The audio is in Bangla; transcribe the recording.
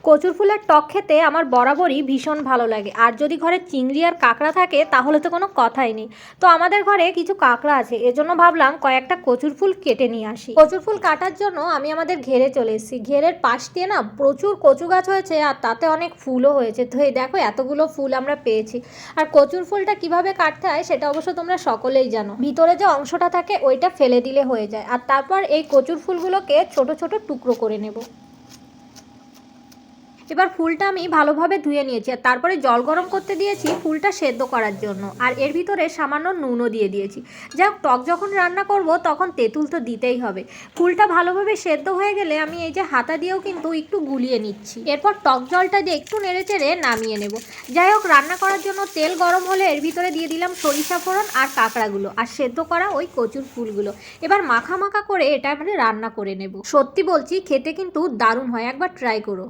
কচুর ফুলের টক খেতে আমার বরাবরই ভীষণ ভালো লাগে। আর যদি ঘরে চিংড়ি আর কাঁকড়া থাকে তাহলে তো কোনো কথাই নেই। তো আমাদের ঘরে কিছু কাঁকড়া আছে, এজন্য ভাবলাম কয়েকটা কচুর ফুল কেটে নিয়ে আসি। কচুর ফুল কাটার জন্য আমি আমাদের ঘেরে চলে এসেছি। ঘেরের পাশ দিয়ে না প্রচুর কচু গাছ হয়েছে আর তাতে অনেক ফুলও হয়েছে। তো এই দেখো এতগুলো ফুল আমরা পেয়েছি। আর কচুর ফুলটা কিভাবে কাটতে হয় সেটা অবশ্য তোমরা সকলেই জানো। ভিতরে যে অংশটা থাকে ওইটা ফেলে দিলে হয়ে যায়। আর তারপর এই কচুর ফুলগুলোকে ছোট ছোট টুকরো করে নেব। এবার ফুলটা আমি ভালোভাবে ধুয়ে নিয়েছি আর তারপরে জল গরম করতে দিয়েছি ফুলটা সেদ্ধ করার জন্য। আর এর ভিতরে সামান্য নুনও দিয়ে দিয়েছি। যাই হোক, টক যখন রান্না করব তখন তেঁতুল তো দিতেই হবে। ফুলটা ভালোভাবে সেদ্ধ হয়ে গেলে আমি এই যে হাতা দিয়েও কিন্তু একটু গুলিয়ে নিচ্ছি। এরপর টক জলটা দিয়ে একটু নেড়েচেড়ে নামিয়ে নেব। যাই হোক, রান্না করার জন্য তেল গরম হলে এর ভিতরে দিয়ে দিলাম সরিষা ফোড়ন আর কাঁকড়াগুলো আর সেদ্ধ করা ওই কচুর ফুলগুলো। এবার মাখা মাখা করে এটা রান্না করে নেব। সত্যি বলছি, খেতে কিন্তু দারুণ হয়, একবার ট্রাই করো।